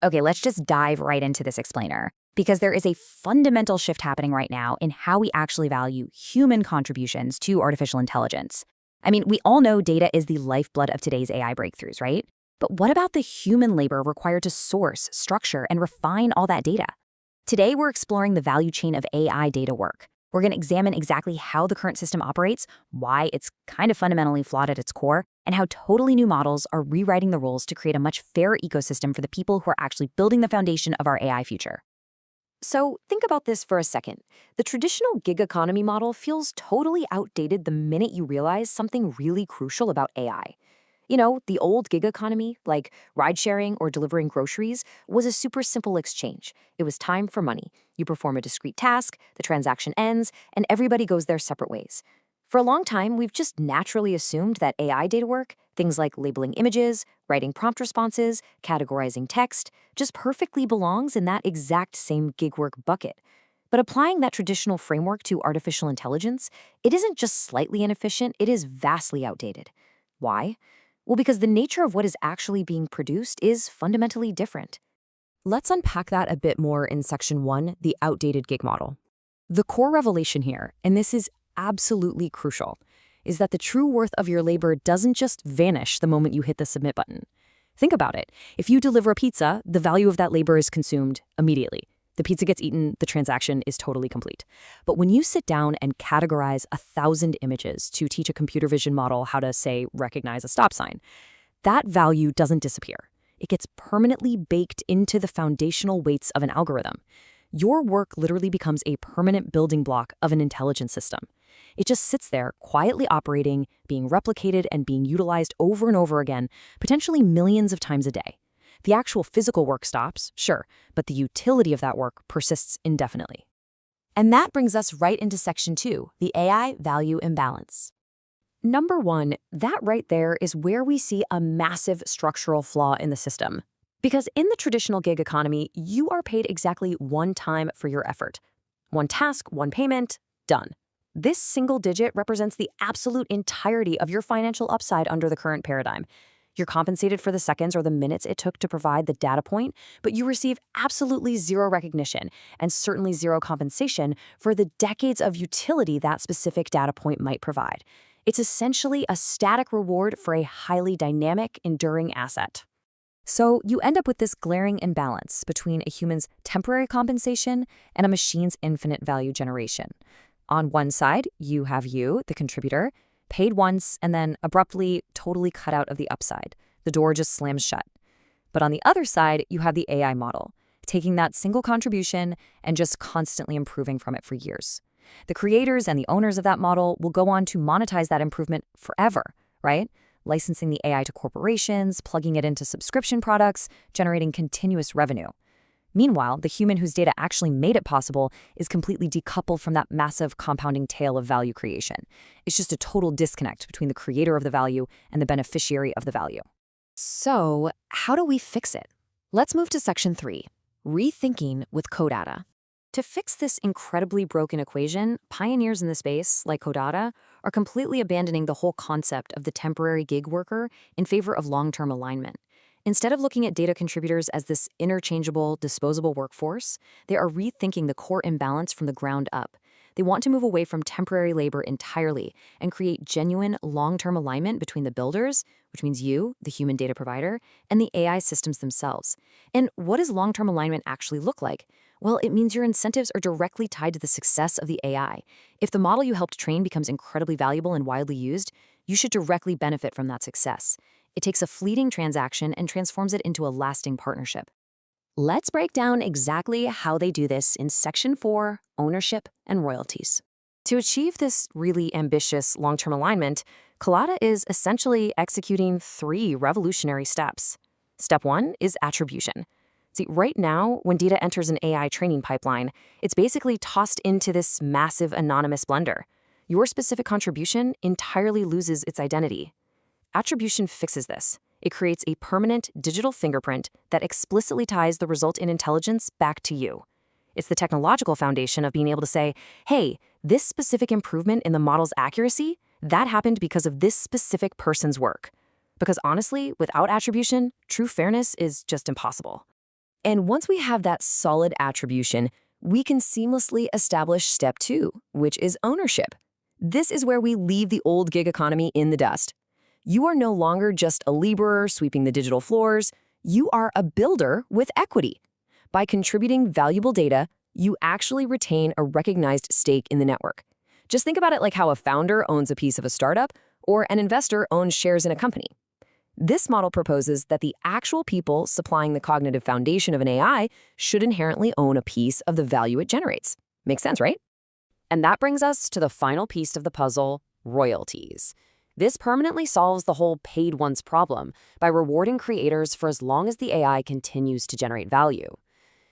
Okay, let's just dive right into this explainer because there is a fundamental shift happening right now in how we actually value human contributions to artificial intelligence. I mean, we all know data is the lifeblood of today's AI breakthroughs, right? But what about the human labor required to source, structure, and refine all that data? Today, we're exploring the value chain of AI data work. We're going to examine exactly how the current system operates, why it's kind of fundamentally flawed at its core, and how totally new models are rewriting the rules to create a much fairer ecosystem for the people who are actually building the foundation of our AI future. So think about this for a second. The traditional gig economy model feels totally outdated the minute you realize something really crucial about AI. You know, the old gig economy, like ride sharing or delivering groceries, was a super simple exchange. It was time for money. You perform a discrete task, the transaction ends, and everybody goes their separate ways. For a long time, we've just naturally assumed that AI data work, things like labeling images, writing prompt responses, categorizing text, just perfectly belongs in that exact same gig work bucket. But applying that traditional framework to artificial intelligence, it isn't just slightly inefficient, it is vastly outdated. Why? Well, because the nature of what is actually being produced is fundamentally different. Let's unpack that a bit more in Section 1, the outdated gig model. The core revelation here, and this is absolutely crucial, is that the true worth of your labor doesn't just vanish the moment you hit the submit button. Think about it. If you deliver a pizza, the value of that labor is consumed immediately. The pizza gets eaten, the transaction is totally complete. But when you sit down and categorize 1,000 images to teach a computer vision model how to, say, recognize a stop sign, that value doesn't disappear. It gets permanently baked into the foundational weights of an algorithm. Your work literally becomes a permanent building block of an intelligence system. It just sits there, quietly operating, being replicated, and being utilized over and over again, potentially millions of times a day. The actual physical work stops, sure, but the utility of that work persists indefinitely. And that brings us right into Section 2, the AI value imbalance. Number one, that right there is where we see a massive structural flaw in the system. Because in the traditional gig economy, you are paid exactly one time for your effort. One task, one payment, done. This single digit represents the absolute entirety of your financial upside under the current paradigm. You're compensated for the seconds or the minutes it took to provide the data point, but you receive absolutely zero recognition and certainly zero compensation for the decades of utility that specific data point might provide. It's essentially a static reward for a highly dynamic, enduring asset. So you end up with this glaring imbalance between a human's temporary compensation and a machine's infinite value generation. On one side, you have you, the contributor, paid once and then abruptly totally cut out of the upside. The door just slams shut. But on the other side, you have the AI model, taking that single contribution and just constantly improving from it for years. The creators and the owners of that model will go on to monetize that improvement forever, right? Licensing the AI to corporations, plugging it into subscription products, generating continuous revenue. Meanwhile, the human whose data actually made it possible is completely decoupled from that massive compounding tail of value creation. It's just a total disconnect between the creator of the value and the beneficiary of the value. So, how do we fix it? Let's move to Section 3, rethinking with Codata. To fix this incredibly broken equation, pioneers in the space, like Codata, are completely abandoning the whole concept of the temporary gig worker in favor of long-term alignment. Instead of looking at data contributors as this interchangeable, disposable workforce, they are rethinking the core imbalance from the ground up. They want to move away from temporary labor entirely and create genuine, long-term alignment between the builders, which means you, the human data provider, and the AI systems themselves. And what does long-term alignment actually look like? Well, it means your incentives are directly tied to the success of the AI. If the model you helped train becomes incredibly valuable and widely used, you should directly benefit from that success. It takes a fleeting transaction and transforms it into a lasting partnership. Let's break down exactly how they do this in Section 4, Ownership and Royalties. To achieve this really ambitious long-term alignment, Collada is essentially executing 3 revolutionary steps. Step 1 is attribution. See, right now, when data enters an AI training pipeline, it's basically tossed into this massive anonymous blender. Your specific contribution entirely loses its identity. Attribution fixes this. It creates a permanent digital fingerprint that explicitly ties the result in intelligence back to you. It's the technological foundation of being able to say, hey, this specific improvement in the model's accuracy, that happened because of this specific person's work. Because honestly, without attribution, true fairness is just impossible. And once we have that solid attribution, we can seamlessly establish step 2, which is ownership. This is where we leave the old gig economy in the dust. You are no longer just a laborer sweeping the digital floors. You are a builder with equity. By contributing valuable data, you actually retain a recognized stake in the network. Just think about it like how a founder owns a piece of a startup or an investor owns shares in a company. This model proposes that the actual people supplying the cognitive foundation of an AI should inherently own a piece of the value it generates. Makes sense, right? And that brings us to the final piece of the puzzle, royalties. This permanently solves the whole paid once problem by rewarding creators for as long as the AI continues to generate value.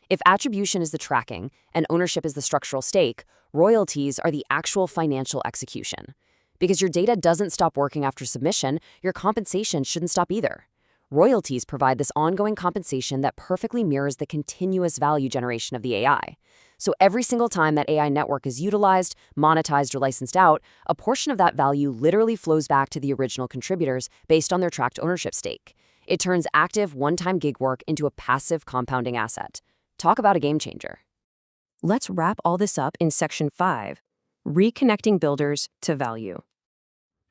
If attribution is the tracking and ownership is the structural stake, royalties are the actual financial execution. Because your data doesn't stop working after submission, your compensation shouldn't stop either. Royalties provide this ongoing compensation that perfectly mirrors the continuous value generation of the AI. So every single time that AI network is utilized, monetized, or licensed out, a portion of that value literally flows back to the original contributors based on their tracked ownership stake. It turns active one-time gig work into a passive compounding asset. Talk about a game changer. Let's wrap all this up in section 5, reconnecting builders to value.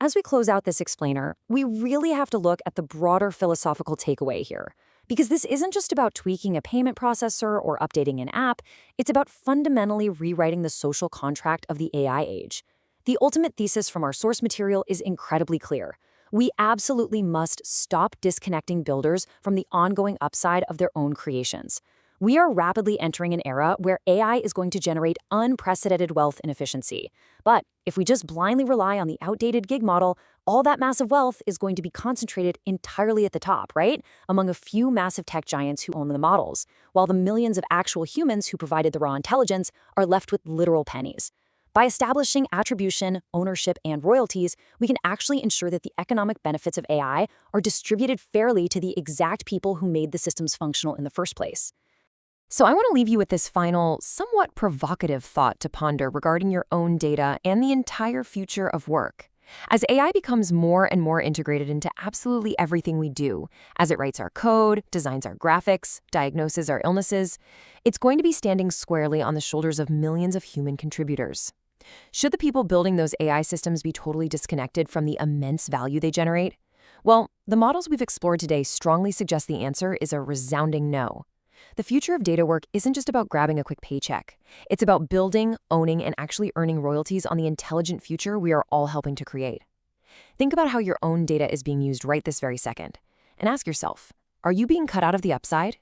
As we close out this explainer, we really have to look at the broader philosophical takeaway here. Because this isn't just about tweaking a payment processor or updating an app, it's about fundamentally rewriting the social contract of the AI age. The ultimate thesis from our source material is incredibly clear. We absolutely must stop disconnecting builders from the ongoing upside of their own creations. We are rapidly entering an era where AI is going to generate unprecedented wealth and efficiency. But if we just blindly rely on the outdated gig model, all that massive wealth is going to be concentrated entirely at the top, right? Among a few massive tech giants who own the models, while the millions of actual humans who provided the raw intelligence are left with literal pennies. By establishing attribution, ownership, and royalties, we can actually ensure that the economic benefits of AI are distributed fairly to the exact people who made the systems functional in the first place. So I want to leave you with this final, somewhat provocative thought to ponder regarding your own data and the entire future of work. As AI becomes more and more integrated into absolutely everything we do, as it writes our code, designs our graphics, diagnoses our illnesses, it's going to be standing squarely on the shoulders of millions of human contributors. Should the people building those AI systems be totally disconnected from the immense value they generate? Well, the models we've explored today strongly suggest the answer is a resounding no. The future of data work isn't just about grabbing a quick paycheck. It's about building, owning, and actually earning royalties on the intelligent future we are all helping to create. Think about how your own data is being used right this very second. And ask yourself, are you being cut out of the upside?